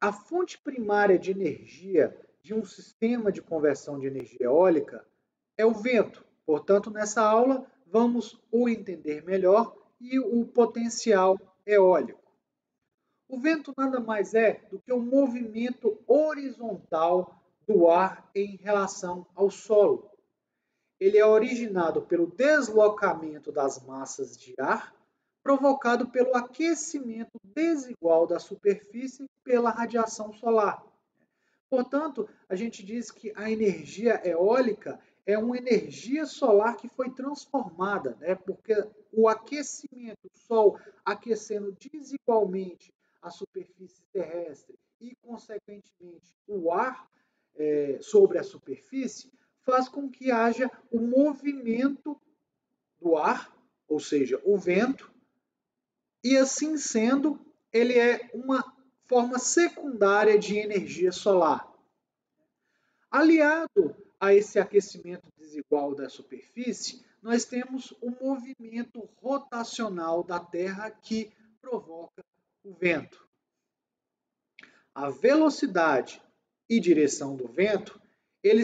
a fonte primária de energia de um sistema de conversão de energia eólica é o vento. Portanto, nessa aula, vamos o entender melhor e o potencial eólico. O vento nada mais é do que o movimento horizontal do ar em relação ao solo. Ele é originado pelo deslocamento das massas de ar, provocado pelo aquecimento desigual da superfície pela radiação solar. Portanto, a gente diz que a energia eólica é uma energia solar que foi transformada, porque o aquecimento do Sol aquecendo desigualmente a superfície terrestre e, consequentemente, o ar sobre a superfície, faz com que haja o movimento do ar, ou seja, o vento, e assim sendo, ele é uma forma secundária de energia solar. Aliado a esse aquecimento desigual da superfície, nós temos o movimento rotacional da Terra que provoca o vento. A velocidade e direção do vento, ele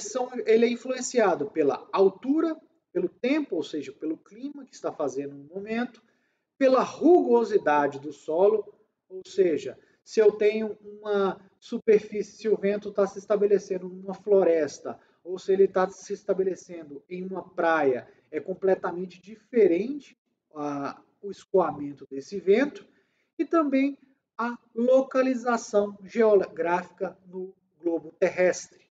é influenciado pela altura, pelo tempo, ou seja, pelo clima que está fazendo no momento, pela rugosidade do solo, ou seja, se eu tenho uma superfície, se o vento está se estabelecendo numa floresta, ou se ele está se estabelecendo em uma praia, é completamente diferente o escoamento desse vento, e também a localização geográfica no globo terrestre.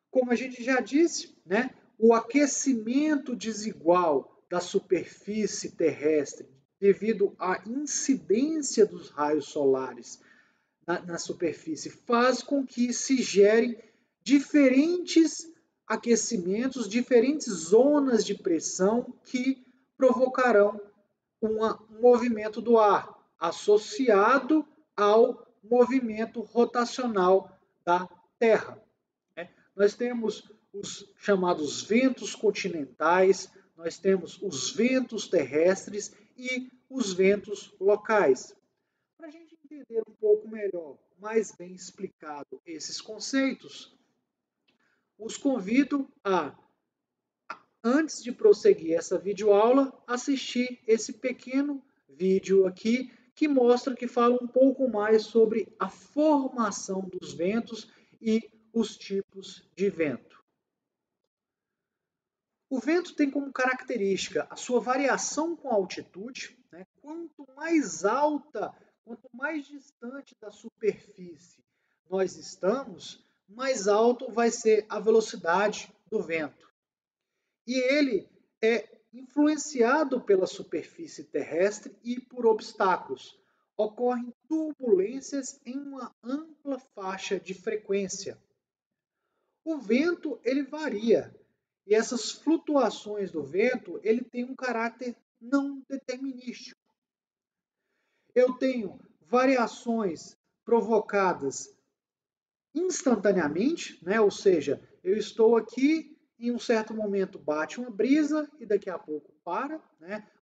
Como a gente já disse, o aquecimento desigual da superfície terrestre devido à incidência dos raios solares na superfície faz com que se gerem diferentes aquecimentos, diferentes zonas de pressão que provocarão um movimento do ar associado ao movimento rotacional da Terra. Nós temos os chamados ventos continentais, nós temos os ventos terrestres e os ventos locais. Para a gente entender um pouco melhor, mais bem explicado esses conceitos, os convido a, antes de prosseguir essa videoaula, assistir esse pequeno vídeo aqui que mostra, que fala um pouco mais sobre a formação dos ventos e os tipos de vento. O vento tem como característica a sua variação com a altitude. Quanto mais alta, quanto mais distante da superfície nós estamos, mais alto vai ser a velocidade do vento. E ele é influenciado pela superfície terrestre e por obstáculos. Ocorrem turbulências em uma ampla faixa de frequência. O vento, ele varia. E essas flutuações do vento, ele tem um caráter não determinístico. Eu tenho variações provocadas instantaneamente, ou seja, eu estou aqui, em um certo momento bate uma brisa e daqui a pouco para,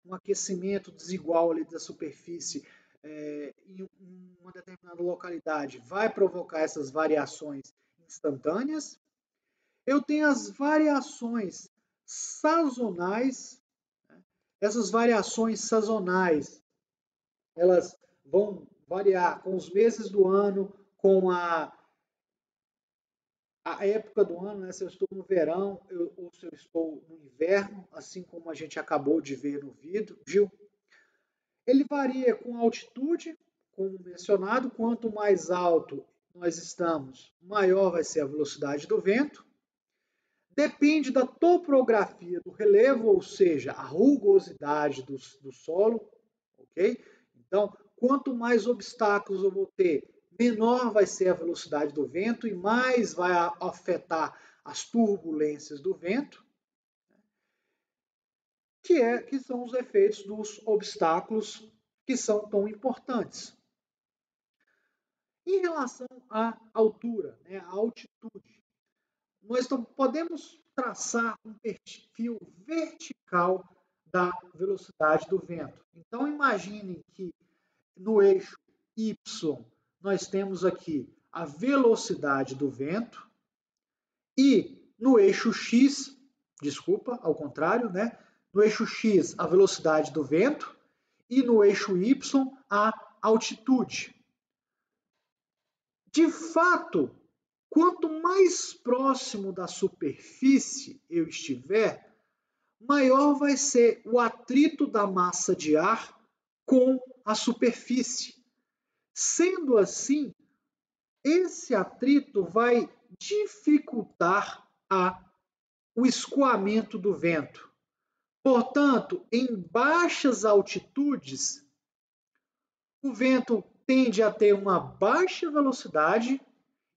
um aquecimento desigual ali da superfície em uma determinada localidade vai provocar essas variações instantâneas. Eu tenho as variações sazonais. Essas variações sazonais, elas vão variar com os meses do ano, com a época do ano, se eu estou no verão ou se eu estou no inverno, assim como a gente acabou de ver no vídeo. Ele varia com a altitude, como mencionado, quanto mais alto nós estamos, maior vai ser a velocidade do vento. Depende da topografia do relevo, ou seja, a rugosidade do solo, ok? Então, quanto mais obstáculos eu vou ter, menor vai ser a velocidade do vento e mais vai afetar as turbulências do vento, que são os efeitos dos obstáculos que são tão importantes. Em relação à altura, à altitude, nós podemos traçar um perfil vertical da velocidade do vento. Então, imaginem que no eixo Y nós temos aqui a velocidade do vento e no eixo X, desculpa, ao contrário, né? No eixo X, a velocidade do vento e no eixo Y, a altitude. De fato, quanto mais próximo da superfície eu estiver, maior vai ser o atrito da massa de ar com a superfície. Sendo assim, esse atrito vai dificultar o escoamento do vento. Portanto, em baixas altitudes, o vento tende a ter uma baixa velocidade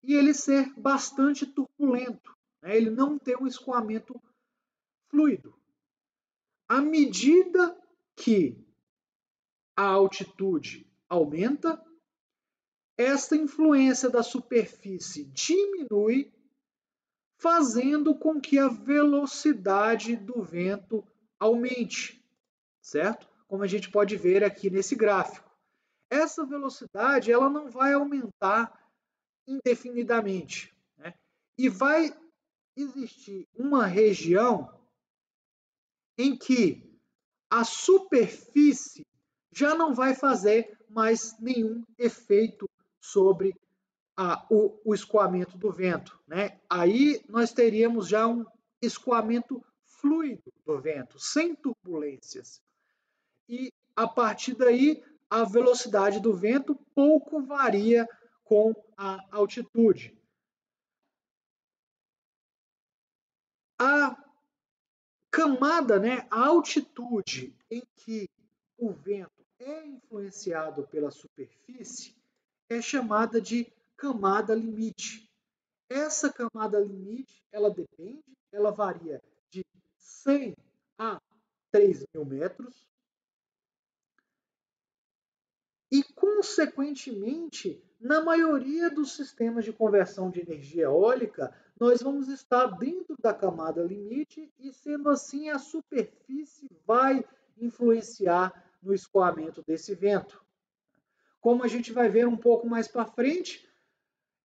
e ele ser bastante turbulento, né? Ele não ter um escoamento fluido. À medida que a altitude aumenta, esta influência da superfície diminui, fazendo com que a velocidade do vento aumente, certo? Como a gente pode ver aqui nesse gráfico. Essa velocidade ela não vai aumentar indefinidamente, né? E vai existir uma região em que a superfície já não vai fazer mais nenhum efeito sobre o escoamento do vento, né? Aí nós teríamos já um escoamento fluido do vento, sem turbulências. E a partir daí, a velocidade do vento pouco varia com a altitude. A camada, né, a altitude em que o vento é influenciado pela superfície é chamada de camada limite. Essa camada limite, ela varia de 100 a 3.000 metros e, consequentemente, na maioria dos sistemas de conversão de energia eólica, nós vamos estar dentro da camada limite e, sendo assim, a superfície vai influenciar no escoamento desse vento. Como a gente vai ver um pouco mais para frente,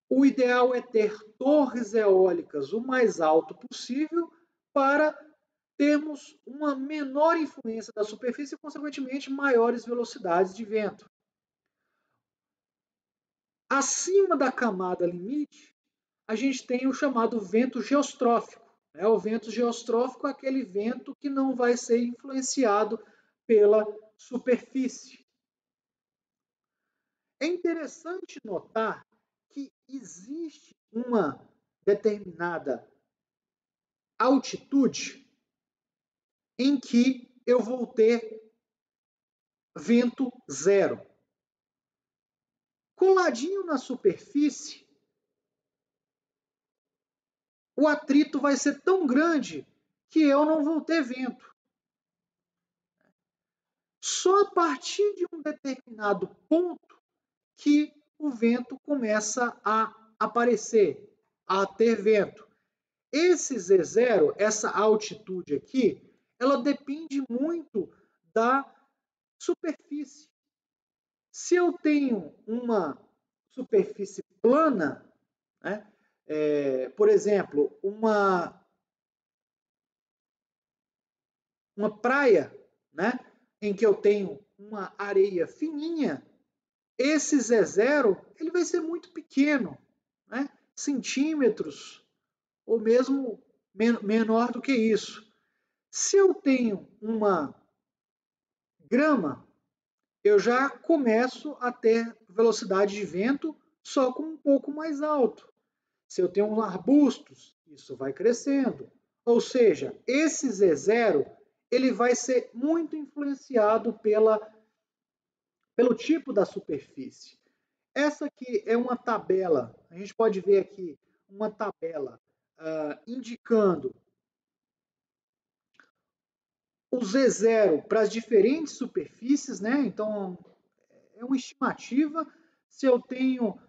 o ideal é ter torres eólicas o mais alto possível para termos uma menor influência da superfície e, consequentemente, maiores velocidades de vento. Acima da camada limite, a gente tem o chamado vento geostrófico. O vento geostrófico é aquele vento que não vai ser influenciado pela superfície. É interessante notar que existe uma determinada altitude em que eu vou ter vento zero. Coladinho na superfície, o atrito vai ser tão grande que eu não vou ter vento. Só a partir de um determinado ponto que o vento começa a aparecer, a ter vento. Esse Z0, essa altitude aqui, ela depende muito da superfície. Se eu tenho uma superfície plana, né, por exemplo, uma praia, né, em que eu tenho uma areia fininha, esse Z0 ele vai ser muito pequeno, né, centímetros, ou mesmo menor do que isso. Se eu tenho uma grama, eu já começo a ter velocidade de vento só com um pouco mais alto. Se eu tenho arbustos, isso vai crescendo. Ou seja, esse Z0 ele vai ser muito influenciado pelo tipo da superfície. Essa aqui é uma tabela, a gente pode ver aqui uma tabela indicando o Z0 para as diferentes superfícies, né? Então, é uma estimativa. Se eu tenho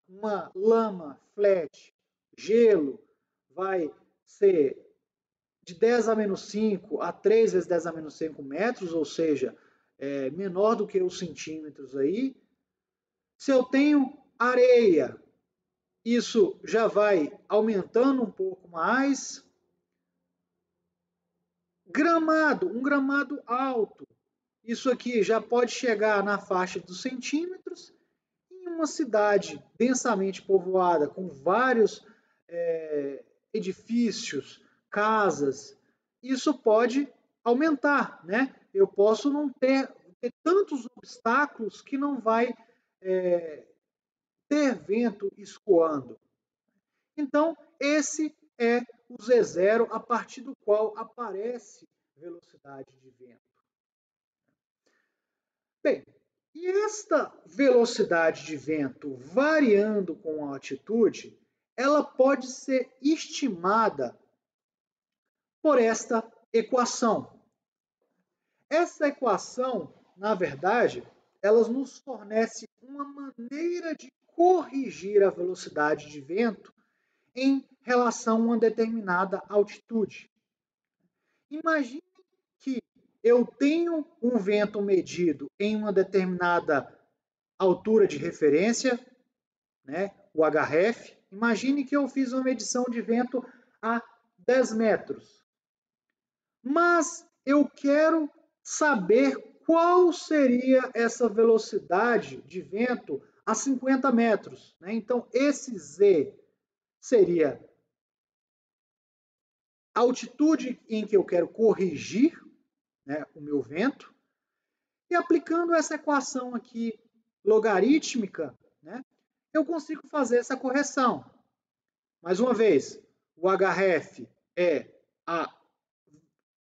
uma lama flat, gelo, vai ser de 10 a menos 5 a 3 vezes 10 a menos 5 metros, ou seja, menor do que os centímetros aí. Se eu tenho areia, isso já vai aumentando um pouco mais. Gramado, um gramado alto, isso aqui já pode chegar na faixa dos centímetros. Em uma cidade densamente povoada, com vários edifícios, casas, isso pode aumentar, né? Eu posso não ter tantos obstáculos que não vai ter vento escoando. Então, esse é o Z0 a partir do qual aparece velocidade de vento. Bem, e esta velocidade de vento variando com a altitude, ela pode ser estimada por esta equação. Essa equação, na verdade, ela nos fornece uma maneira de corrigir a velocidade de vento em relação a uma determinada altitude. Imagine que eu tenho um vento medido em uma determinada altura de referência, né, o HRF. Imagine que eu fiz uma medição de vento a 10 metros. Mas eu quero saber qual seria essa velocidade de vento a 50 metros. Né? Então, esse Z seria a altitude em que eu quero corrigir, né, o meu vento. E aplicando essa equação aqui logarítmica, né, eu consigo fazer essa correção. Mais uma vez, o HRF é a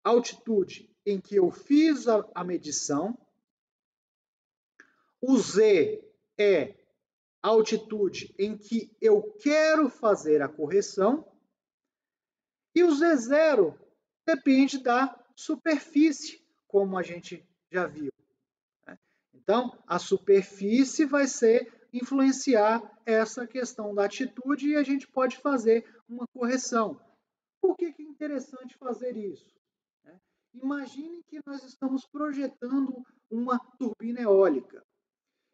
altitude em que eu fiz a medição, o Z é a altitude em que eu quero fazer a correção, e o Z0 depende da superfície, como a gente já viu. Então, a superfície vai influenciar essa questão da altitude e a gente pode fazer uma correção. Por que é interessante fazer isso? Imagine que nós estamos projetando uma turbina eólica.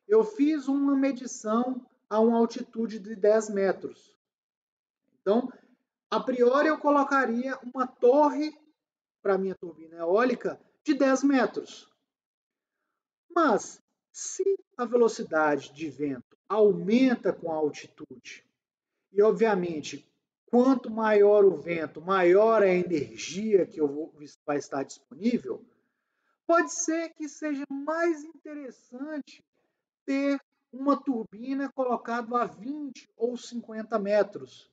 Eu fiz uma medição a uma altitude de 10 metros. Então, a priori eu colocaria uma torre para a minha turbina eólica de 10 metros. Mas, se a velocidade de vento aumenta com a altitude, e obviamente, quanto maior o vento, maior é a energia que vai estar disponível, pode ser que seja mais interessante ter uma turbina colocada a 20 ou 50 metros.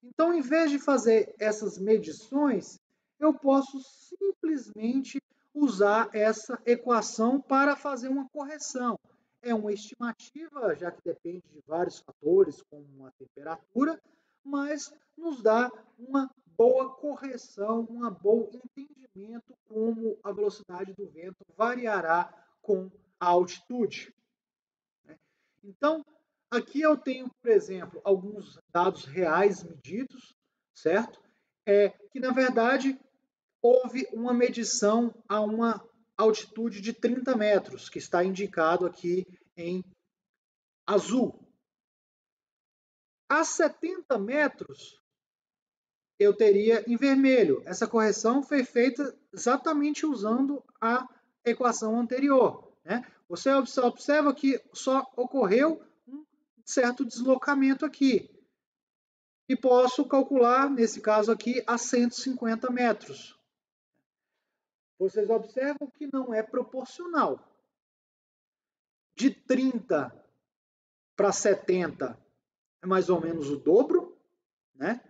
Então, em vez de fazer essas medições, eu posso simplesmente usar essa equação para fazer uma correção. É uma estimativa, já que depende de vários fatores, como a temperatura, mas nos dá uma boa correção, um bom entendimento como a velocidade do vento variará com a altitude. Então, aqui eu tenho, por exemplo, alguns dados reais medidos, certo? Que, na verdade, houve uma medição a uma altitude de 30 metros, que está indicado aqui em azul. A 70 metros, eu teria em vermelho. Essa correção foi feita exatamente usando a equação anterior. Né? Você observa que só ocorreu um certo deslocamento aqui. E posso calcular, nesse caso aqui, a 150 metros. Vocês observam que não é proporcional. De 30 para 70 é mais ou menos o dobro, né?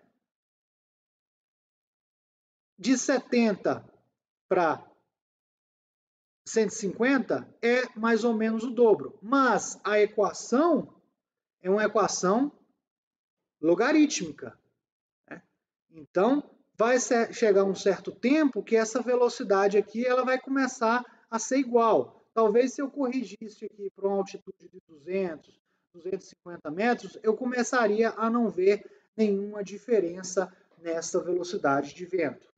De 70 para 150 é mais ou menos o dobro. Mas a equação é uma equação logarítmica. Né? Então, vai chegar um certo tempo que essa velocidade aqui ela vai começar a ser igual. Talvez se eu corrigisse aqui para uma altitude de 200, 250 metros, eu começaria a não ver nenhuma diferença nessa velocidade de vento.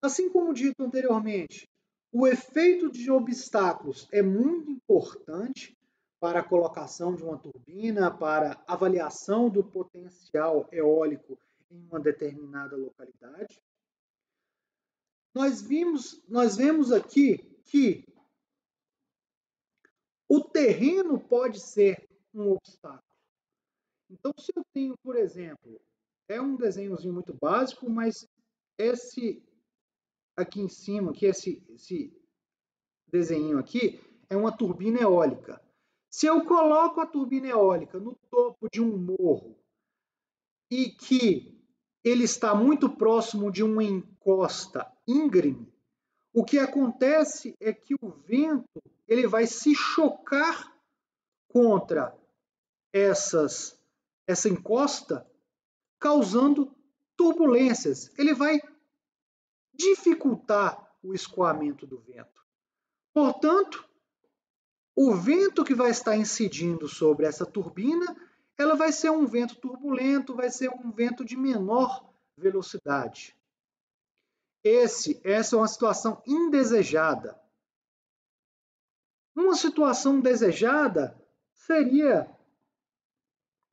Assim como dito anteriormente, O efeito de obstáculos é muito importante para a colocação de uma turbina, para avaliação do potencial eólico em uma determinada localidade. Nós vemos aqui que o terreno pode ser um obstáculo. Então, se eu tenho, por exemplo, é um desenhozinho muito básico, mas esse aqui em cima, que esse desenho aqui, é uma turbina eólica. Se eu coloco a turbina eólica no topo de um morro e que ele está muito próximo de uma encosta íngreme, o que acontece é que o vento ele vai se chocar contra essa encosta, causando turbulências. Ele vai dificultar o escoamento do vento. Portanto, o vento que vai estar incidindo sobre essa turbina, ela vai ser um vento turbulento, vai ser um vento de menor velocidade. Essa é uma situação indesejada. Uma situação desejada seria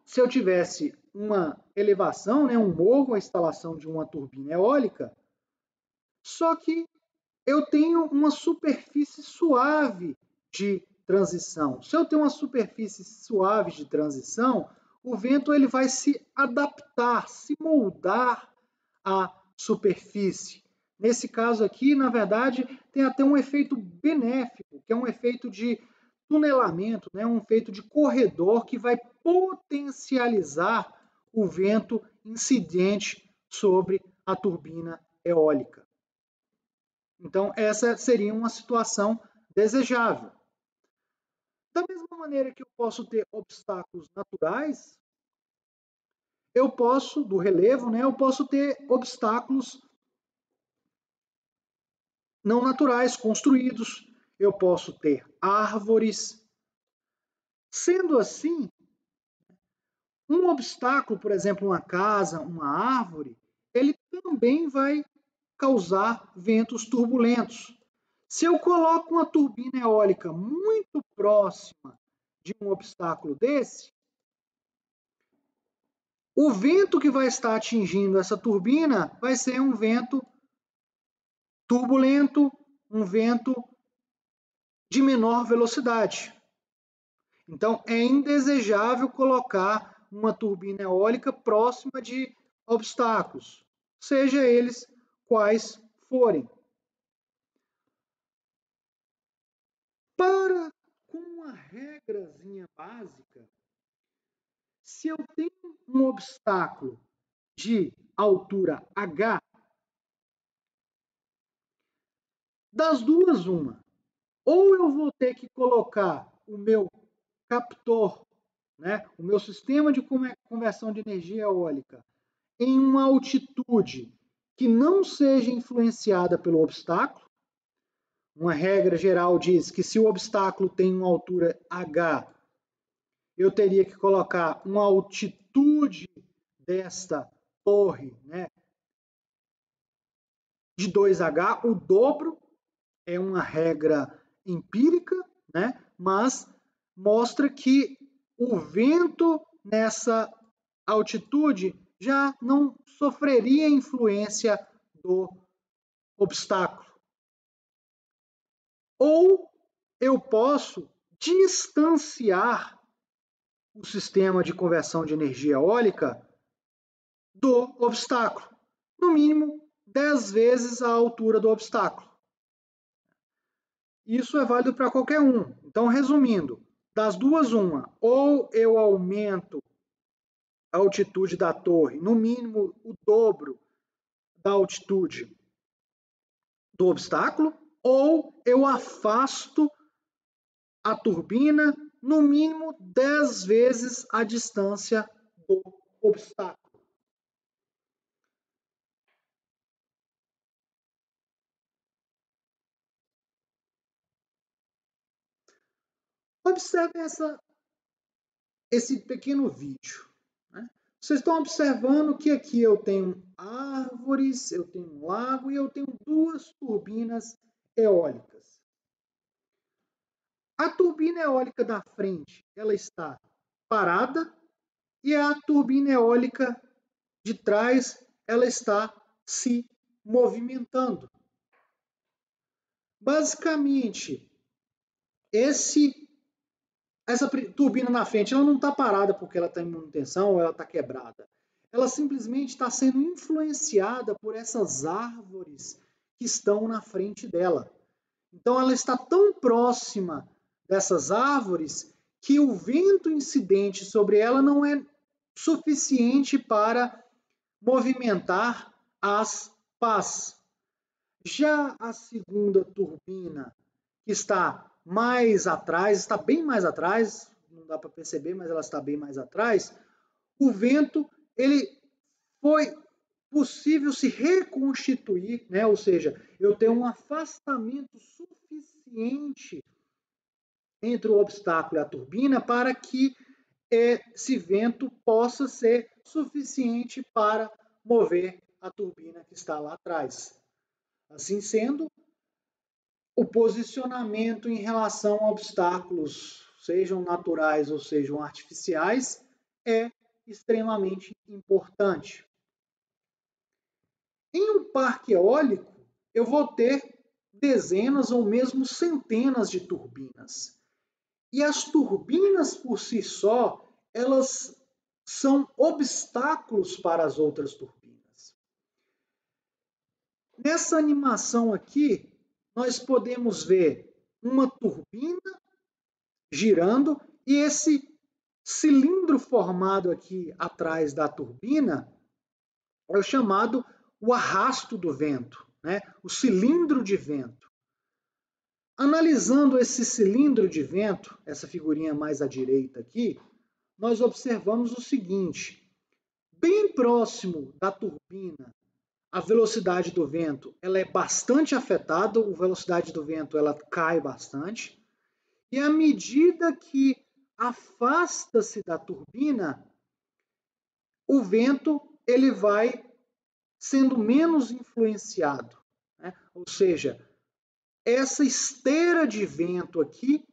se eu tivesse uma elevação, um morro, a instalação de uma turbina eólica, só que eu tenho uma superfície suave de transição. Se eu tenho uma superfície suave de transição, o vento ele vai se adaptar, se moldar à superfície. Nesse caso aqui, na verdade, tem até um efeito benéfico, que é um efeito de tunelamento, um efeito de corredor que vai potencializar o vento incidente sobre a turbina eólica. Então, essa seria uma situação desejável. Da mesma maneira que eu posso ter obstáculos naturais, do relevo, eu posso ter obstáculos não naturais, construídos. Eu posso ter árvores. Sendo assim, um obstáculo, por exemplo, uma casa, uma árvore, ele também vai causar ventos turbulentos. Se eu coloco uma turbina eólica muito próxima de um obstáculo desse, o vento que vai estar atingindo essa turbina vai ser um vento turbulento, um vento de menor velocidade. Então, é indesejável colocar uma turbina eólica próxima de obstáculos, seja eles quais forem. Para com uma regrazinha básica, se eu tenho um obstáculo de altura H, das duas, uma. Ou eu vou ter que colocar o meu captor, o meu sistema de conversão de energia eólica, em uma altitude que não seja influenciada pelo obstáculo. Uma regra geral diz que se o obstáculo tem uma altura H, eu teria que colocar uma altitude desta torre, de 2H, o dobro. É uma regra empírica, mas mostra que o vento nessa altitude já não sofreria influência do obstáculo. Ou eu posso distanciar o sistema de conversão de energia eólica do obstáculo, no mínimo 10 vezes a altura do obstáculo. Isso é válido para qualquer um. Então, resumindo, das duas, uma, ou eu aumento a altitude da torre, no mínimo o dobro da altitude do obstáculo, ou eu afasto a turbina no mínimo 10 vezes a distância do obstáculo. Observem esse pequeno vídeo. Vocês estão observando que aqui eu tenho árvores, eu tenho um lago e eu tenho duas turbinas eólicas. A turbina eólica da frente, ela está parada e a turbina eólica de trás, ela está se movimentando. Basicamente, essa turbina na frente, ela não está parada porque ela está em manutenção ou ela está quebrada. Ela simplesmente está sendo influenciada por essas árvores que estão na frente dela. Então, ela está tão próxima dessas árvores que o vento incidente sobre ela não é suficiente para movimentar as pás. Já a segunda turbina, que está mais atrás, está bem mais atrás, não dá para perceber, mas ela está bem mais atrás, o vento, ele foi possível se reconstituir, né? Ou seja, eu tenho um afastamento suficiente entre o obstáculo e a turbina para que esse vento possa ser suficiente para mover a turbina que está lá atrás. Assim sendo, o posicionamento em relação a obstáculos, sejam naturais ou sejam artificiais, é extremamente importante. Em um parque eólico, eu vou ter dezenas ou mesmo centenas de turbinas. E as turbinas por si só, elas são obstáculos para as outras turbinas. Nessa animação aqui, nós podemos ver uma turbina girando e esse cilindro formado aqui atrás da turbina é o chamado o arrasto do vento, né? O cilindro de vento. Analisando esse cilindro de vento, essa figurinha mais à direita aqui, nós observamos o seguinte: bem próximo da turbina, a velocidade do vento ela é bastante afetada, a velocidade do vento ela cai bastante, e à medida que afasta-se da turbina, o vento ele vai sendo menos influenciado, né? Ou seja, essa esteira de vento aqui,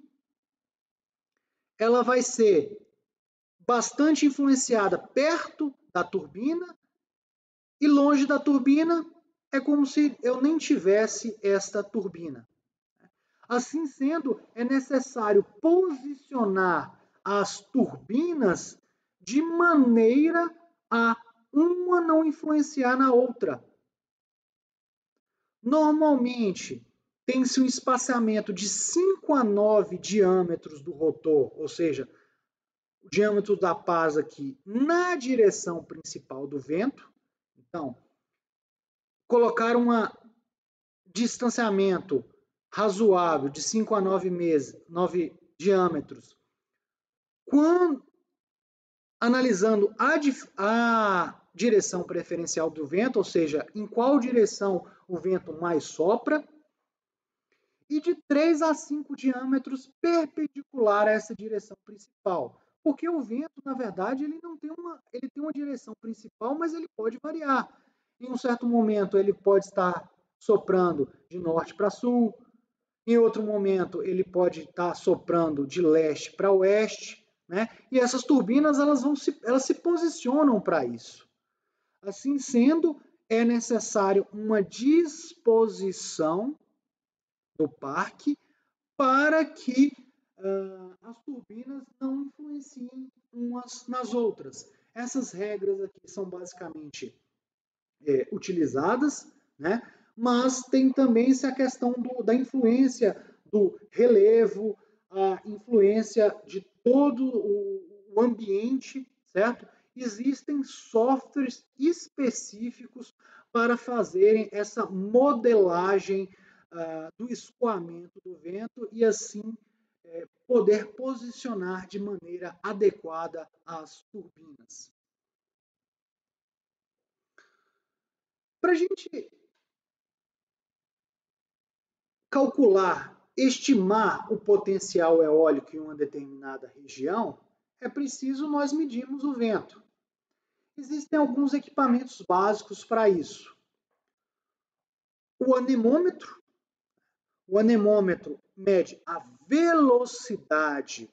ela vai ser bastante influenciada perto da turbina e longe da turbina é como se eu nem tivesse esta turbina. Assim sendo, é necessário posicionar as turbinas de maneira a uma não influenciar na outra. Normalmente, tem-se um espaçamento de 5 a 9 diâmetros do rotor, ou seja, o diâmetro da pás aqui na direção principal do vento. Então, colocar um distanciamento razoável de 5 a 9 diâmetros. Quando analisando a direção preferencial do vento, ou seja, em qual direção o vento mais sopra, e de 3 a 5 diâmetros perpendicular a essa direção principal. Porque o vento, na verdade, ele tem uma direção principal, mas ele pode variar. Em um certo momento, ele pode estar soprando de norte para sul, em outro momento, ele pode estar soprando de leste para oeste, né? E essas turbinas elas se posicionam para isso. Assim sendo, é necessário uma disposição do parque para que as turbinas não influenciem umas nas outras. Essas regras aqui são basicamente utilizadas, né? Mas tem também essa questão da influência do relevo, a influência de todo o ambiente, certo? Existem softwares específicos para fazerem essa modelagem do escoamento do vento e assim poder posicionar de maneira adequada as turbinas. Para a gente calcular, estimar o potencial eólico em uma determinada região, é preciso nós medirmos o vento. Existem alguns equipamentos básicos para isso. O anemômetro, O anemômetro mede a velocidade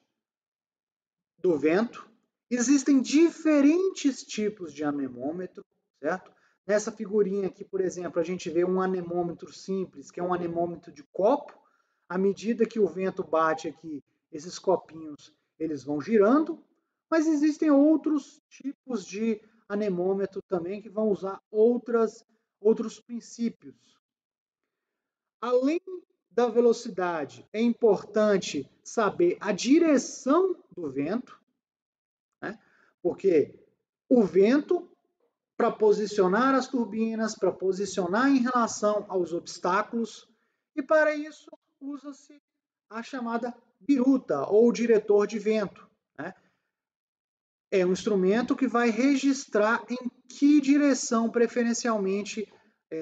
do vento. Existem diferentes tipos de anemômetro, certo? Nessa figurinha aqui, por exemplo, a gente vê um anemômetro simples, que é um anemômetro de copo. À medida que o vento bate aqui, esses copinhos eles vão girando, mas existem outros tipos de anemômetro também que vão usar outros princípios. Além da velocidade, é importante saber a direção do vento, né? Porque o vento, para posicionar as turbinas, para posicionar em relação aos obstáculos, e para isso usa-se a chamada biruta ou diretor de vento, né? É um instrumento que vai registrar em que direção preferencialmente,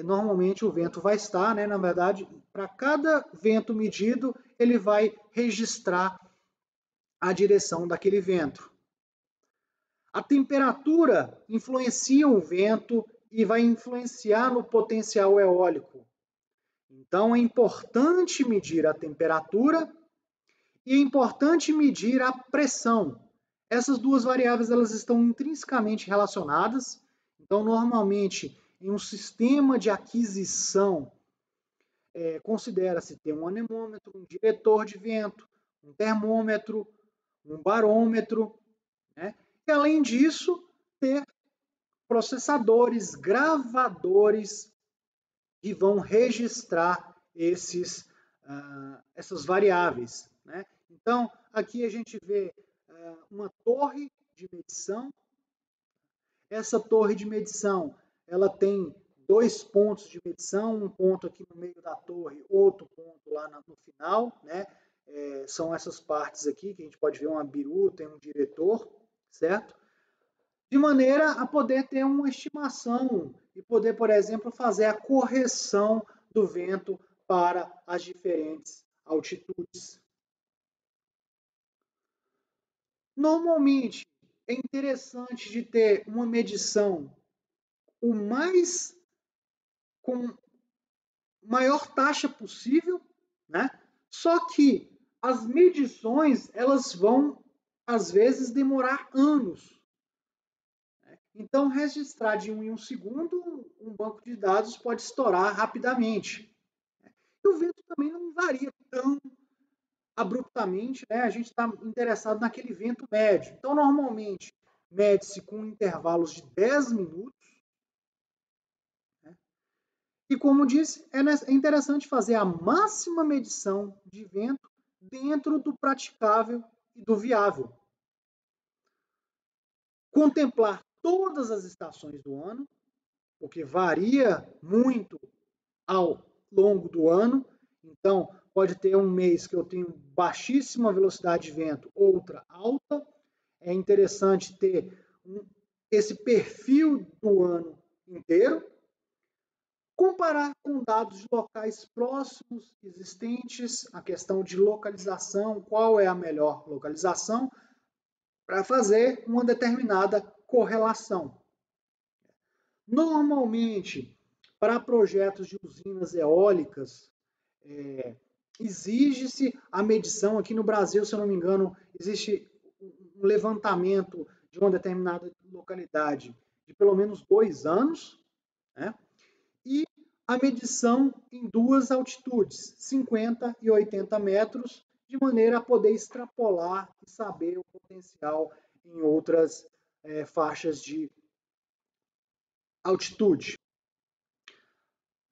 normalmente o vento vai estar, né? Na verdade, para cada vento medido, ele vai registrar a direção daquele vento. A temperatura influencia o vento e vai influenciar no potencial eólico. Então, é importante medir a temperatura e é importante medir a pressão. Essas duas variáveis elas estão intrinsecamente relacionadas. Então, normalmente, em um sistema de aquisição, considera-se ter um anemômetro, um diretor de vento, um termômetro, um barômetro, né? E, além disso, ter processadores, gravadores que vão registrar essas variáveis, né? Então, aqui a gente vê uma torre de medição. Essa torre de medição, ela tem dois pontos de medição, um ponto aqui no meio da torre, outro ponto lá no final, né? São essas partes aqui que a gente pode ver uma biruta e um diretor, certo? De maneira a poder ter uma estimação e poder, por exemplo, fazer a correção do vento para as diferentes altitudes. Normalmente, é interessante de ter uma medição o mais com maior taxa possível, né? Só que as medições elas vão às vezes demorar anos. Então, registrar de 1 em 1 segundo, um banco de dados pode estourar rapidamente. E o vento também não varia tão abruptamente, né? A gente está interessado naquele vento médio. Então, normalmente, mede-se com intervalos de 10 minutos. Né? E, como disse, é interessante fazer a máxima medição de vento dentro do praticável e do viável. Contemplar todas as estações do ano, porque varia muito ao longo do ano. Então, pode ter um mês que eu tenho baixíssima velocidade de vento, outra alta. É interessante ter esse perfil do ano inteiro. Comparar com dados de locais próximos existentes, a questão de localização, qual é a melhor localização, para fazer uma determinada correlação. Normalmente, para projetos de usinas eólicas, exige-se a medição. Aqui no Brasil, se eu não me engano, existe um levantamento de uma determinada localidade de pelo menos 2 anos, né? E a medição em duas altitudes, 50 e 80 metros, de maneira a poder extrapolar e saber o potencial em outras faixas de altitude.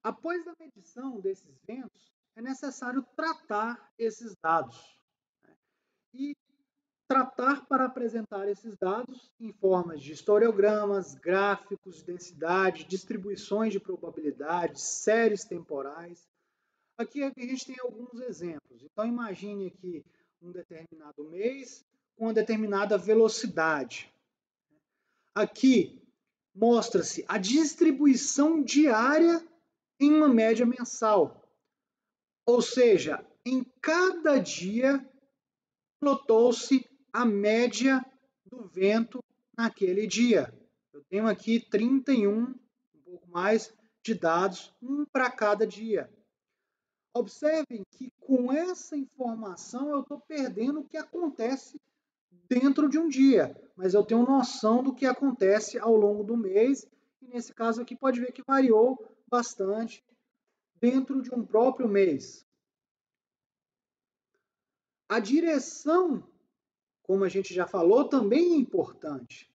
Após a medição desses ventos, é necessário tratar esses dados. E tratar para apresentar esses dados em formas de historiogramas, gráficos de densidade, distribuições de probabilidades, séries temporais. Aqui a gente tem alguns exemplos. Então, imagine aqui um determinado mês com uma determinada velocidade. Aqui mostra-se a distribuição diária em uma média mensal. Ou seja, em cada dia notou-se a média do vento naquele dia. Eu tenho aqui 31, um pouco mais, de dados, um para cada dia. Observem que com essa informação eu estou perdendo o que acontece dentro de um dia, mas eu tenho noção do que acontece ao longo do mês, e nesse caso aqui pode ver que variou bastante dentro de um próprio mês. A direção, como a gente já falou, também é importante.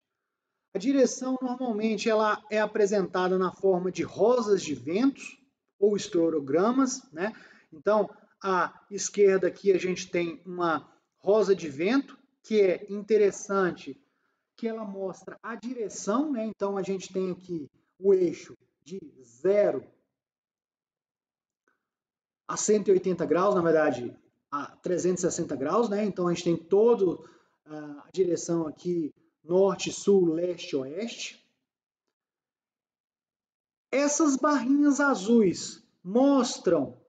A direção normalmente ela é apresentada na forma de rosas de ventos ou estrorogramas, né? Então, à esquerda aqui a gente tem uma rosa de vento, que é interessante, que ela mostra a direção, né? Então a gente tem aqui o eixo de 0 a 180 graus, na verdade, a 360 graus, né? Então a gente tem toda a direção aqui norte, sul, leste, oeste. Essas barrinhas azuis mostram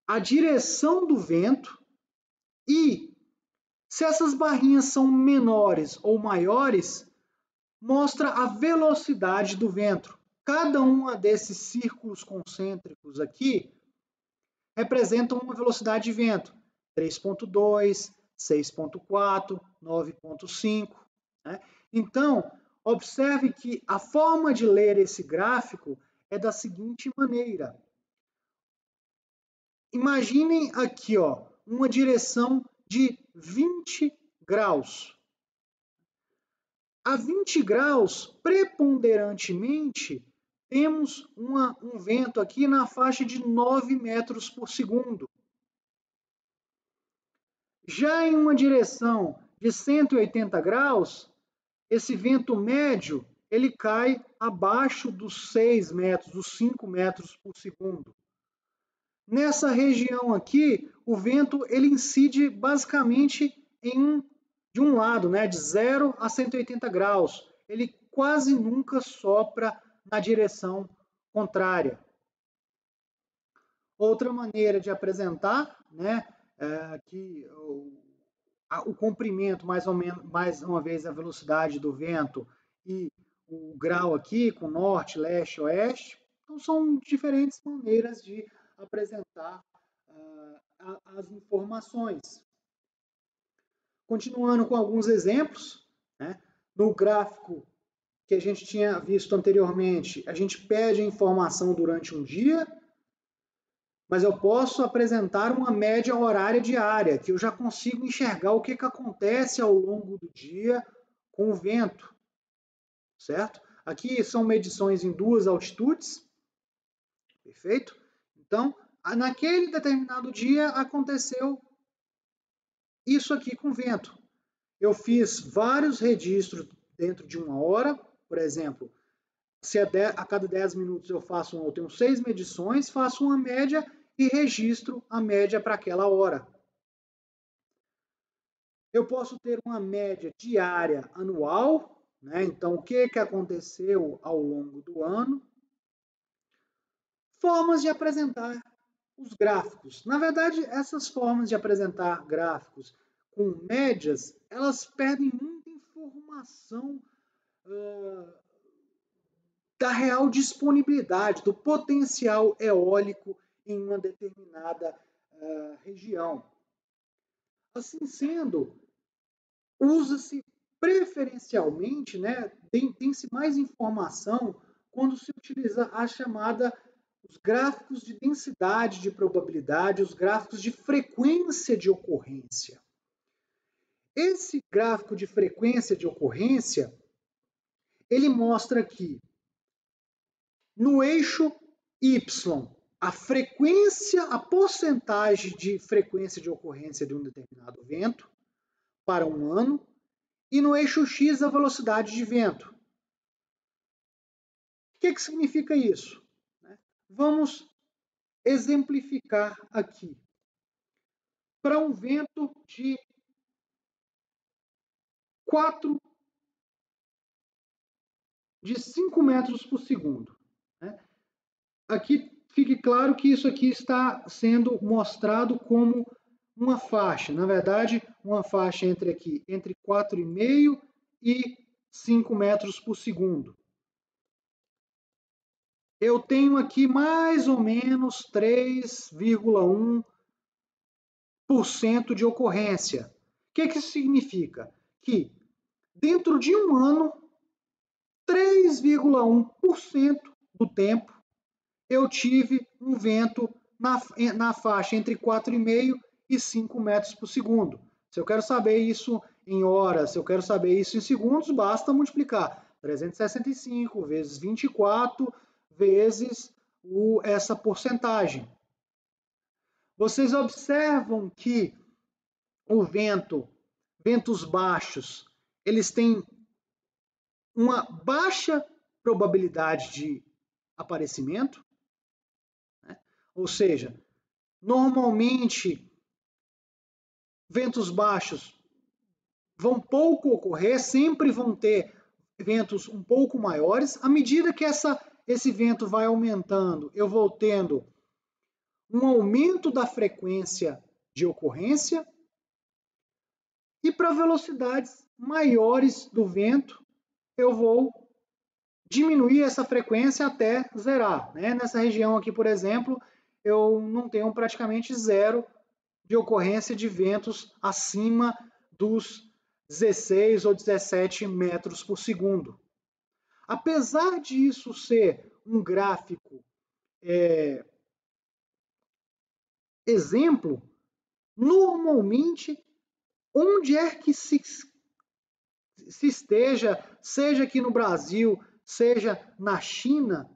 a direção do vento e se essas barrinhas são menores ou maiores, mostra a velocidade do vento. Cada um desses círculos concêntricos aqui representa uma velocidade de vento. 3.2, 6.4, 9.5. Né? Então, observe que a forma de ler esse gráfico é da seguinte maneira. Imaginem aqui, ó, uma direção de 20 graus. A 20 graus, preponderantemente, temos um vento aqui na faixa de 9 metros por segundo. Já em uma direção de 180 graus, esse vento médio ele cai abaixo dos 6 metros, dos 5 metros por segundo. Nessa região aqui, o vento ele incide basicamente de um lado, né, de 0 a 180 graus. Ele quase nunca sopra na direção contrária. Outra maneira de apresentar, né, que o comprimento, mais uma vez, a velocidade do vento e o grau aqui, com norte, leste, oeste. Então, são diferentes maneiras de apresentar as informações. Continuando com alguns exemplos, né? No gráfico que a gente tinha visto anteriormente, a gente pede a informação durante um dia, mas eu posso apresentar uma média horária diária, que eu já consigo enxergar o que acontece ao longo do dia com o vento, certo? Aqui são medições em 2 altitudes, perfeito? Então, naquele determinado dia aconteceu isso aqui com vento. Eu fiz vários registros dentro de uma hora, por exemplo, se a cada 10 minutos eu tenho 6 medições, faço uma média e registro a média para aquela hora. Eu posso ter uma média diária anual, né? Então, o que aconteceu ao longo do ano? Formas de apresentar os gráficos. Na verdade, essas formas de apresentar gráficos com médias, elas perdem muita informação da real disponibilidade, do potencial eólico em uma determinada região. Assim sendo, usa-se preferencialmente, né, tem-se mais informação quando se utiliza a chamada os gráficos de densidade de probabilidade, os gráficos de frequência de ocorrência. Esse gráfico de frequência de ocorrência, ele mostra que no eixo Y, a frequência, a porcentagem de frequência de ocorrência de um determinado vento para um ano, e no eixo X, a velocidade de vento. O que significa isso? Vamos exemplificar aqui. Para um vento de 5 metros por segundo. Aqui fique claro que isso aqui está sendo mostrado como uma faixa. Na verdade, uma faixa entre 4,5 e 5 metros por segundo. eu tenho aqui mais ou menos 3,1% de ocorrência. O que isso significa? Que dentro de um ano, 3,1% do tempo, eu tive um vento na faixa entre 4,5 e 5 metros por segundo. Se eu quero saber isso em horas, se eu quero saber isso em segundos, basta multiplicar 365 vezes 24 vezes essa porcentagem. Vocês observam que o ventos baixos, eles têm uma baixa probabilidade de aparecimento, né? Ou seja, normalmente ventos baixos vão pouco ocorrer, sempre vão ter ventos um pouco maiores. À medida que esse vento vai aumentando, eu vou tendo um aumento da frequência de ocorrência, e para velocidades maiores do vento, eu vou diminuir essa frequência até zerar, né? Nessa região aqui, por exemplo, eu não tenho praticamente zero de ocorrência de ventos acima dos 16 ou 17 metros por segundo. Apesar disso ser um gráfico exemplo, normalmente, onde é que se esteja, seja aqui no Brasil, seja na China,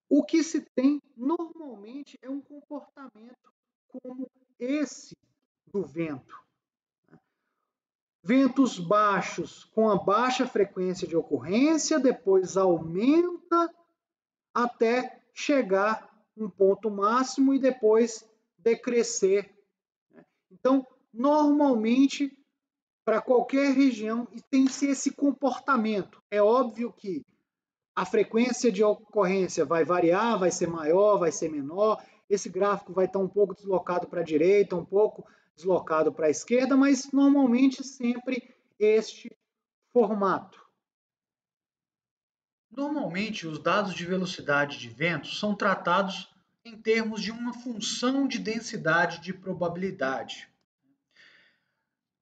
o que se tem normalmente é um comportamento como esse do vento. Ventos baixos com a baixa frequência de ocorrência, depois aumenta até chegar um ponto máximo e depois decrescer. Então, normalmente, para qualquer região, tem-se esse comportamento. É óbvio que a frequência de ocorrência vai variar, vai ser maior, vai ser menor, esse gráfico vai estar um pouco deslocado para a direita, um pouco deslocado para a esquerda, mas normalmente sempre este formato. Normalmente, os dados de velocidade de vento são tratados em termos de uma função de densidade de probabilidade.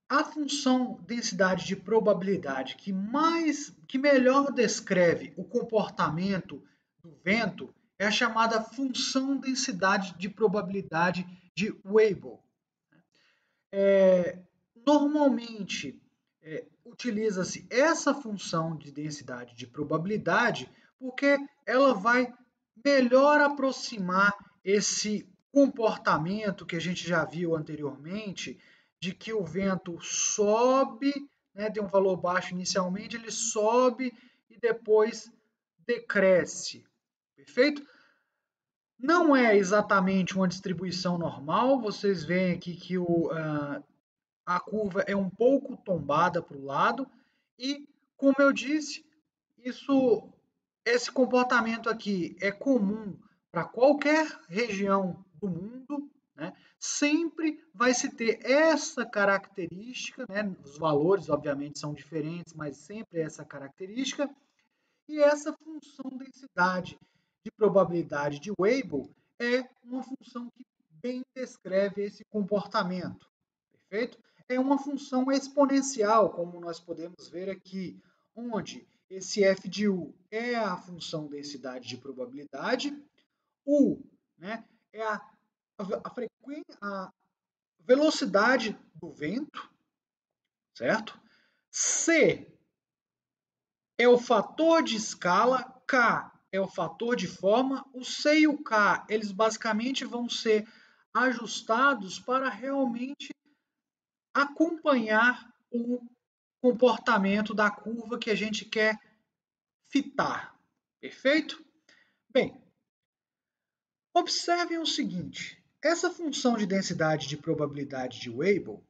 A função densidade de probabilidade que melhor descreve o comportamento do vento é a chamada função densidade de probabilidade de Weibull. Normalmente, utiliza-se essa função de densidade de probabilidade porque ela vai melhor aproximar esse comportamento que a gente já viu anteriormente, de que o vento sobe, né, tem um valor baixo inicialmente, ele sobe e depois decresce. Perfeito? Não é exatamente uma distribuição normal, vocês veem aqui que a curva é um pouco tombada para o lado e, como eu disse, esse comportamento aqui é comum para qualquer região do mundo, né? Sempre vai se ter essa característica, né? Os valores, obviamente, são diferentes, mas sempre essa característica. E essa função densidade de probabilidade de Weibull é uma função que bem descreve esse comportamento, perfeito? É uma função exponencial, como nós podemos ver aqui, onde esse f de u é a função densidade de probabilidade, u, né, é a velocidade do vento, certo? C é o fator de escala, K é o fator de forma, o C e o K, eles basicamente vão ser ajustados para realmente acompanhar o comportamento da curva que a gente quer fitar. Perfeito? Bem, observem o seguinte, essa função de densidade de probabilidade de Weibull,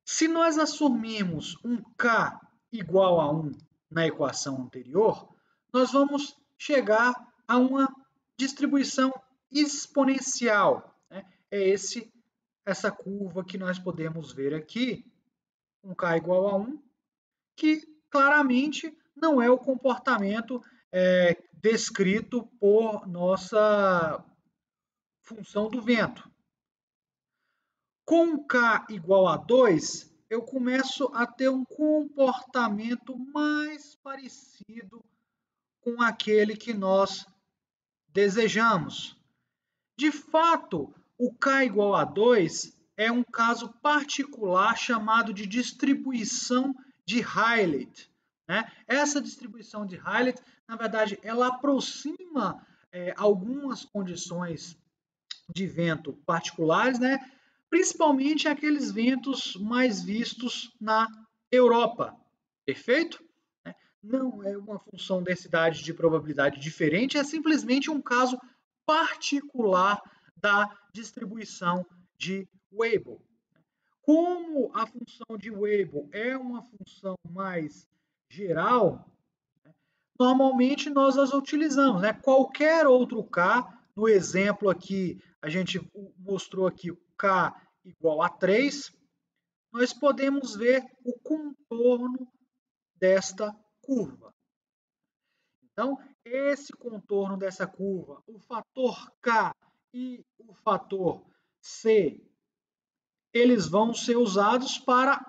se nós assumirmos um K igual a 1 na equação anterior, nós vamos chegar a uma distribuição exponencial, né? É essa curva que nós podemos ver aqui, um K igual a 1, que claramente não é o comportamento descrito por nossa função do vento. Com K igual a 2, eu começo a ter um comportamento mais parecido com aquele que nós desejamos. De fato, o K igual a 2 é um caso particular chamado de distribuição de Rayleigh. Né? Essa distribuição de Rayleigh, na verdade, ela aproxima algumas condições de vento particulares, né? Principalmente aqueles ventos mais vistos na Europa. Perfeito? Não é uma função densidade de probabilidade diferente, é simplesmente um caso particular da distribuição de Weibull. Como a função de Weibull é uma função mais geral, normalmente nós as utilizamos. Né? Qualquer outro K, no exemplo aqui, a gente mostrou aqui o K igual a 3, nós podemos ver o contorno desta curva. Então, esse contorno dessa curva, o fator K e o fator C, eles vão ser usados para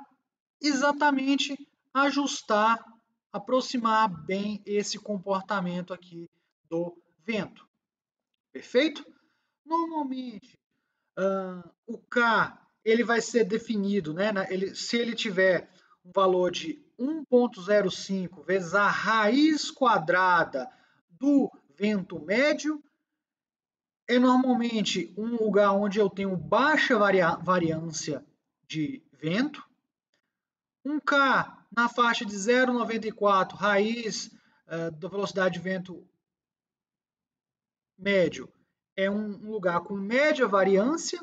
exatamente ajustar, aproximar bem esse comportamento aqui do vento. Perfeito? Normalmente, o K ele vai ser definido, né, se ele tiver um valor de 1,05 vezes a raiz quadrada do vento médio, é normalmente um lugar onde eu tenho baixa variância de vento. Um K na faixa de 0,94, raiz da velocidade de vento médio, é um lugar com média variância.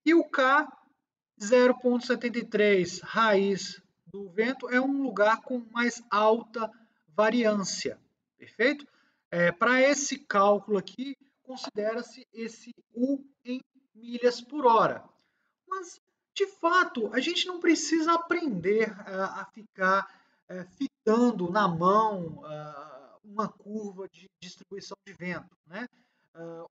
E o K 0,73, raiz do vento, é um lugar com mais alta variância. Perfeito? Para esse cálculo aqui, considera-se esse U em milhas por hora. Mas, de fato, a gente não precisa aprender a ficar fitando na mão uma curva de distribuição de vento. Né?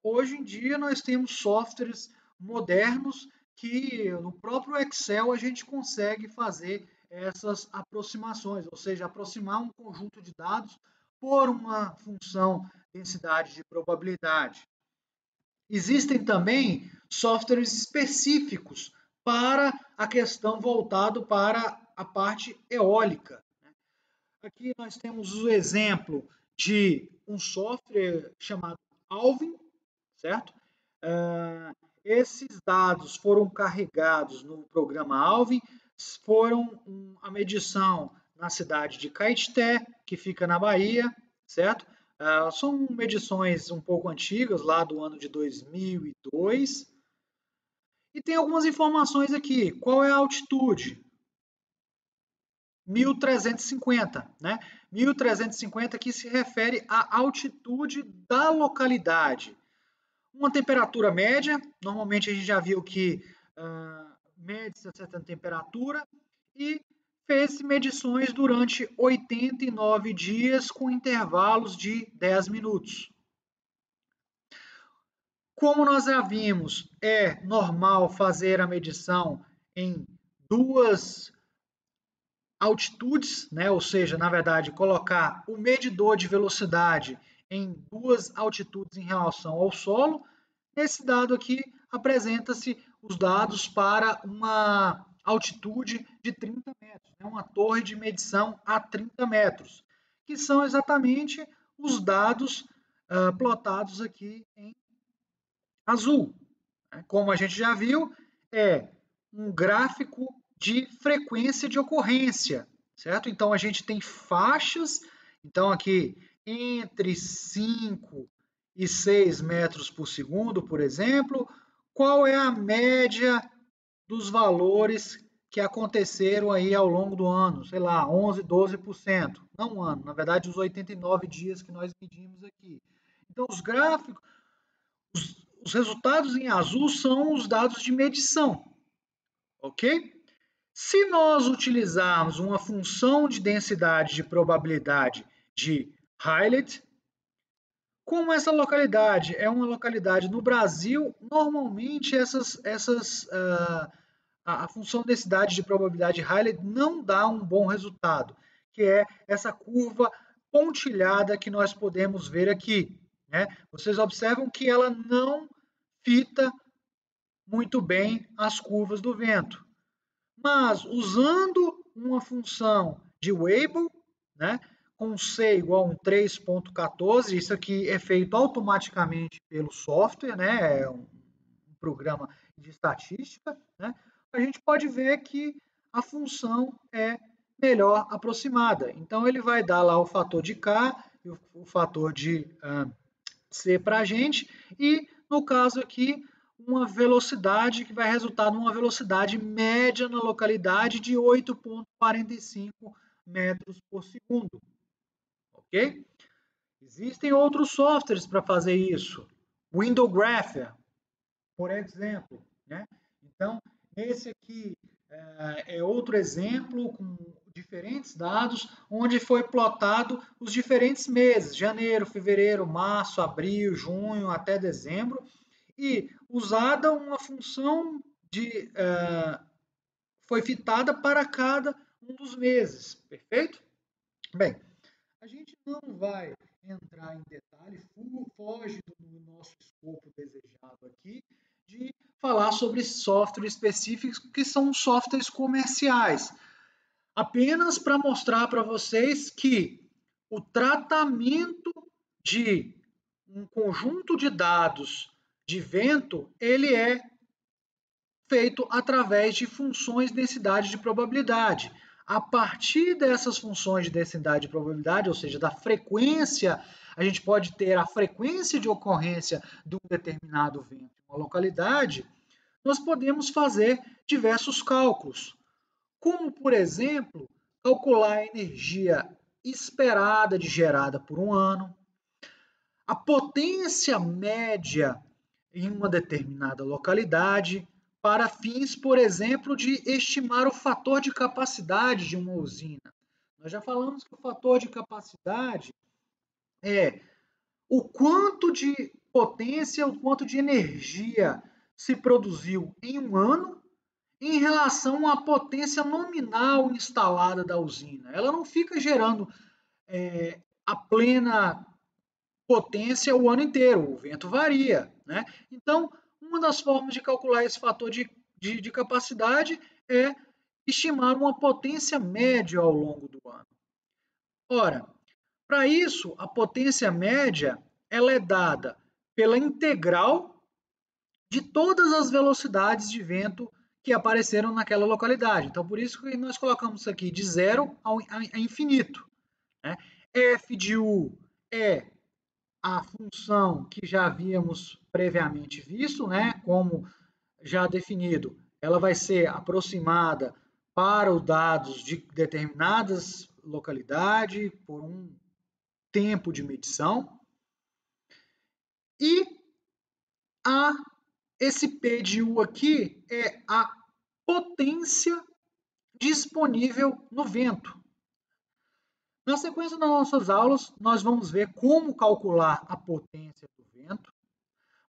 Hoje em dia, nós temos softwares modernos que no próprio Excel a gente consegue fazer essas aproximações, ou seja, aproximar um conjunto de dados por uma função densidade de probabilidade. Existem também softwares específicos para a questão voltado para a parte eólica. Aqui nós temos o exemplo de um software chamado Alvin, certo? Esses dados foram carregados no programa Alvin, foram a medição na cidade de Caetité, que fica na Bahia, certo? São medições um pouco antigas, lá do ano de 2002. E tem algumas informações aqui. Qual é a altitude? 1.350, né? 1.350 que se refere à altitude da localidade. Uma temperatura média, normalmente a gente já viu que mede-se a certa temperatura e fez medições durante 89 dias com intervalos de 10 minutos. Como nós já vimos, é normal fazer a medição em duas altitudes, né? Ou seja, na verdade, colocar o medidor de velocidade em duas altitudes em relação ao solo. Nesse dado aqui, apresenta-se os dados para uma altitude de 30 metros, né? Uma torre de medição a 30 metros, que são exatamente os dados plotados aqui em azul. Como a gente já viu, é um gráfico de frequência de ocorrência, certo? Então, a gente tem faixas, então aqui entre 5 e 6 metros por segundo, por exemplo, qual é a média dos valores que aconteceram aí ao longo do ano? Sei lá, 11, 12%. Não um ano, na verdade, os 89 dias que nós medimos aqui. Então, os gráficos, os resultados em azul são os dados de medição, ok? Se nós utilizarmos uma função de densidade de probabilidade de Hillet. Como essa localidade é uma localidade no Brasil, normalmente a função densidade de probabilidade Hillet não dá um bom resultado, que é essa curva pontilhada que nós podemos ver aqui, né? Vocês observam que ela não fita muito bem as curvas do vento. Mas usando uma função de Weibull, né, com C igual a 3.14, isso aqui é feito automaticamente pelo software, né, é um programa de estatística, né, a gente pode ver que a função é melhor aproximada. Então, ele vai dar lá o fator de K e o fator de C para a gente, e no caso aqui, uma velocidade que vai resultar numa velocidade média na localidade de 8,45 metros por segundo. Ok? Existem outros softwares para fazer isso. Windowgrapher, por exemplo. Né? Então, esse aqui é outro exemplo com diferentes dados, onde foi plotado os diferentes meses, janeiro, fevereiro, março, abril, junho, até dezembro, e usada uma função foi fitada para cada um dos meses, perfeito? Bem, a gente não vai entrar em detalhe, foge do nosso escopo desejado aqui, de falar sobre softwares específicos que são softwares comerciais. Apenas para mostrar para vocês que o tratamento de um conjunto de dados de vento, ele é feito através de funções de densidade de probabilidade. A partir dessas funções de densidade de probabilidade, ou seja, da frequência, a gente pode ter a frequência de ocorrência de um determinado vento em uma localidade, nós podemos fazer diversos cálculos, como, por exemplo, calcular a energia esperada de gerada por um ano, a potência média em uma determinada localidade, para fins, por exemplo, de estimar o fator de capacidade de uma usina. Nós já falamos que o fator de capacidade é o quanto de potência, o quanto de energia se produziu em um ano em relação à potência nominal instalada da usina. Ela não fica gerando a plena potência o ano inteiro, o vento varia. Né? Então, uma das formas de calcular esse fator de capacidade é estimar uma potência média ao longo do ano. Ora, para isso, a potência média ela é dada pela integral de todas as velocidades de vento que apareceram naquela localidade. Então, por isso que nós colocamos isso aqui de zero a infinito. Né? F de U é a função que já havíamos previamente visto, né? Como já definido, ela vai ser aproximada para os dados de determinadas localidades por um tempo de medição. E esse P de U aqui é a potência disponível no vento. Na sequência das nossas aulas, nós vamos ver como calcular a potência do vento,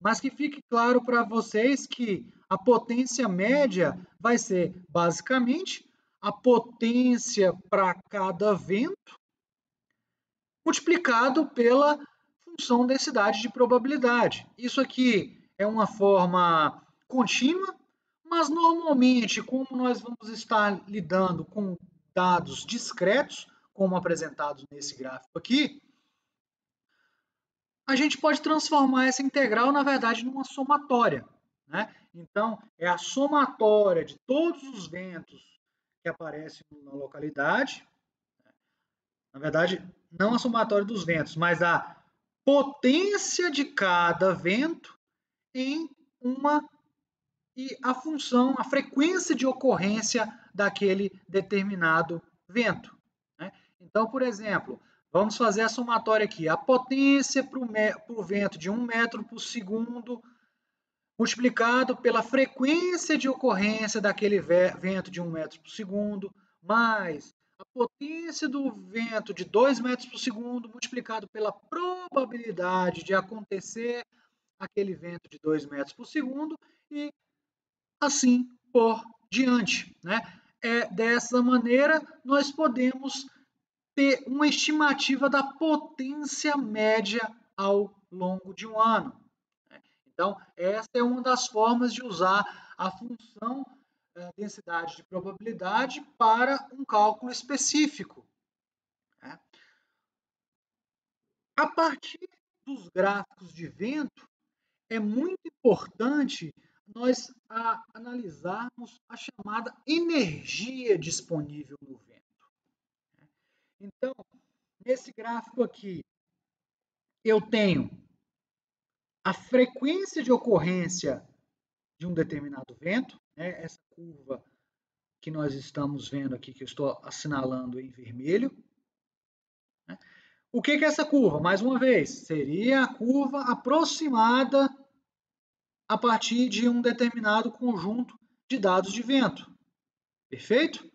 mas que fique claro para vocês que a potência média vai ser basicamente a potência para cada vento multiplicado pela função densidade de probabilidade. Isso aqui é uma forma contínua, mas normalmente, como nós vamos estar lidando com dados discretos, como apresentados nesse gráfico aqui, a gente pode transformar essa integral, na verdade, numa somatória. Né? Então, é a somatória de todos os ventos que aparecem na localidade, na verdade, não a somatória dos ventos, mas a potência de cada vento em uma e a função, a frequência de ocorrência daquele determinado vento. Né? Então, por exemplo, vamos fazer a somatória aqui. A potência para o vento de 1 metro por segundo multiplicado pela frequência de ocorrência daquele vento de 1 metro por segundo, mais a potência do vento de 2 metros por segundo multiplicado pela probabilidade de acontecer aquele vento de 2 metros por segundo e assim por diante, né? Dessa maneira, nós podemos ter uma estimativa da potência média ao longo de um ano. Então, essa é uma das formas de usar a função densidade de probabilidade para um cálculo específico. Né? A partir dos gráficos de vento, é muito importante nós analisarmos a chamada energia disponível no vento. Então, nesse gráfico aqui, eu tenho a frequência de ocorrência de um determinado vento, né? Essa curva que nós estamos vendo aqui, que eu estou assinalando em vermelho. Né? O que é essa curva? Mais uma vez, seria a curva aproximada a partir de um determinado conjunto de dados de vento. Perfeito?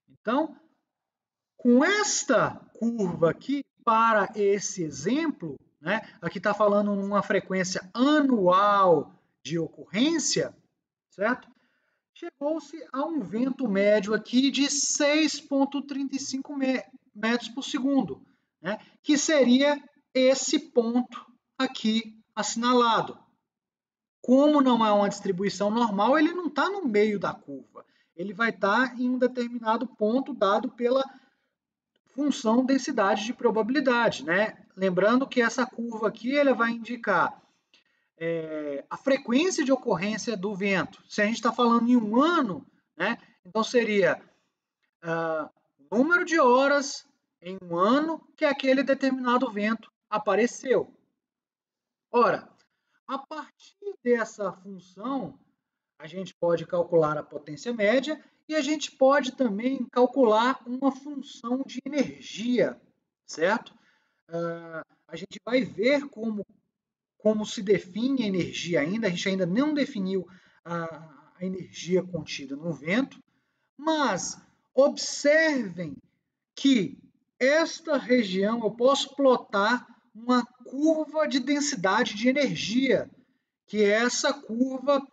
Então, com esta curva aqui, para esse exemplo, né, aqui está falando numa frequência anual de ocorrência, certo? Chegou-se a um vento médio aqui de 6,35 metros por segundo, né, que seria esse ponto aqui assinalado. Como não é uma distribuição normal, ele não está no meio da curva. Ele vai estar em um determinado ponto dado pela função densidade de probabilidade, né? Lembrando que essa curva aqui ela vai indicar a frequência de ocorrência do vento. Se a gente está falando em um ano, né? Então seria o número de horas em um ano que aquele determinado vento apareceu. Ora, a partir dessa função, a gente pode calcular a potência média e a gente pode também calcular uma função de energia, certo? A gente vai ver como se define a energia ainda, a gente ainda não definiu a energia contida no vento, mas observem que esta região eu posso plotar uma curva de densidade de energia, que é essa curva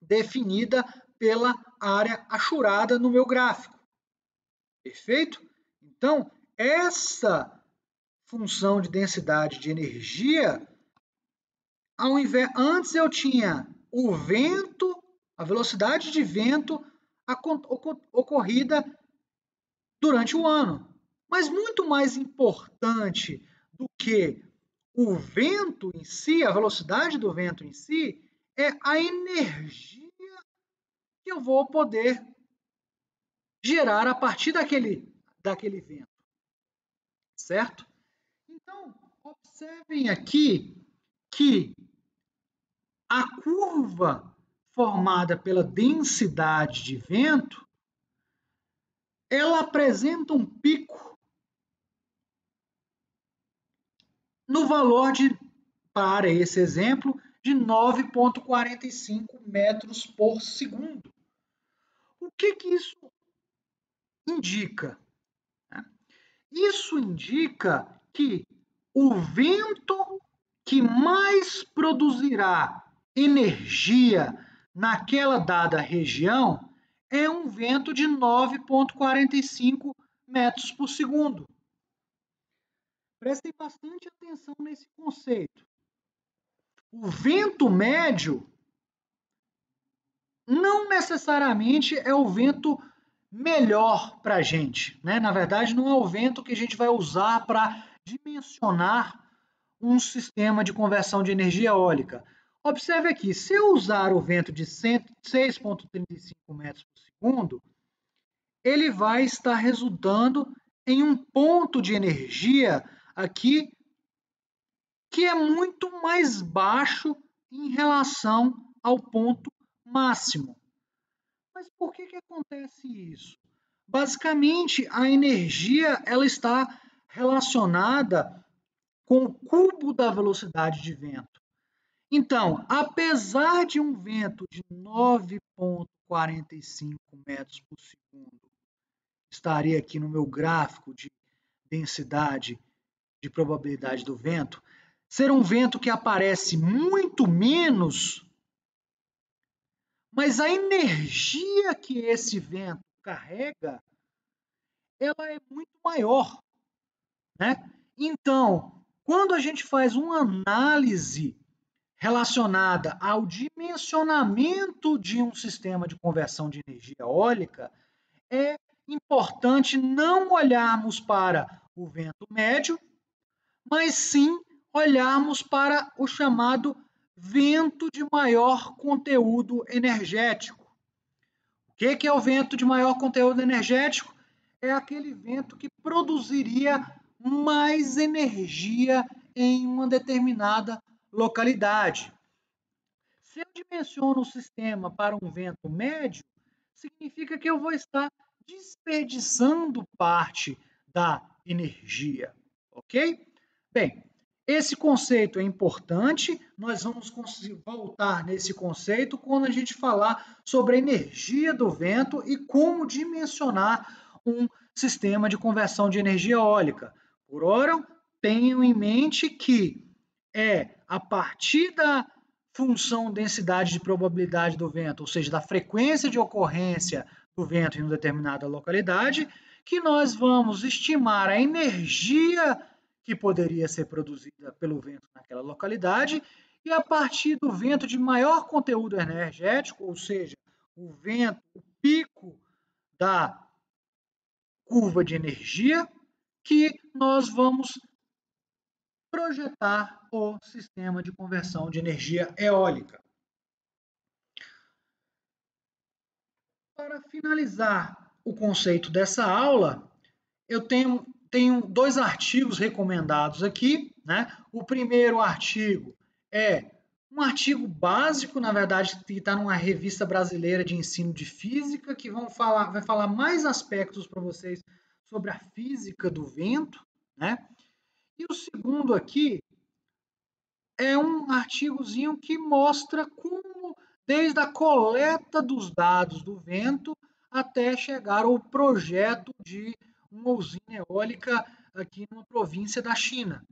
definida pela área achurada no meu gráfico. Perfeito? Então, essa função de densidade de energia, antes eu tinha o vento, a velocidade de vento ocorrida durante o ano. Mas muito mais importante do que o vento em si, a velocidade do vento em si, é a energia que eu vou poder gerar a partir daquele vento, certo? Então, observem aqui que a curva formada pela densidade de vento, ela apresenta um pico no valor para esse exemplo, de 9,45 metros por segundo. O que isso indica? Isso indica que o vento que mais produzirá energia naquela dada região é um vento de 9,45 metros por segundo. Prestem bastante atenção nesse conceito. O vento médio não necessariamente é o vento melhor para a gente, né? Na verdade, não é o vento que a gente vai usar para dimensionar um sistema de conversão de energia eólica. Observe aqui, se eu usar o vento de 6,35 metros por segundo, ele vai estar resultando em um ponto de energia aqui que é muito mais baixo em relação ao ponto máximo. Mas por que acontece isso? Basicamente, a energia ela está relacionada com o cubo da velocidade de vento. Então, apesar de um vento de 9,45 metros por segundo estaria aqui no meu gráfico de densidade de probabilidade do vento, ser um vento que aparece muito menos, mas a energia que esse vento carrega, ela é muito maior, né? Então, quando a gente faz uma análise relacionada ao dimensionamento de um sistema de conversão de energia eólica, é importante não olharmos para o vento médio, mas sim olharmos para o chamado vento de maior conteúdo energético. O que é o vento de maior conteúdo energético? É aquele vento que produziria mais energia em uma determinada localidade. Se eu dimensiono o sistema para um vento médio, significa que eu vou estar desperdiçando parte da energia, ok? Bem, esse conceito é importante, nós vamos voltar nesse conceito quando a gente falar sobre a energia do vento e como dimensionar um sistema de conversão de energia eólica. Por ora, tenham em mente que é a partir da função densidade de probabilidade do vento, ou seja, da frequência de ocorrência do vento em uma determinada localidade, que nós vamos estimar a energia que poderia ser produzida pelo vento naquela localidade, e a partir do vento de maior conteúdo energético, ou seja, o vento, o pico da curva de energia, que nós vamos projetar o sistema de conversão de energia eólica. Para finalizar o conceito dessa aula, eu tenho dois artigos recomendados aqui, né? O primeiro artigo é um artigo básico, na verdade, que está numa revista brasileira de ensino de física, que vai falar mais aspectos para vocês sobre a física do vento, né? E o segundo aqui é um artigozinho que mostra como, desde a coleta dos dados do vento até chegar ao projeto de uma usina eólica aqui numa província da China.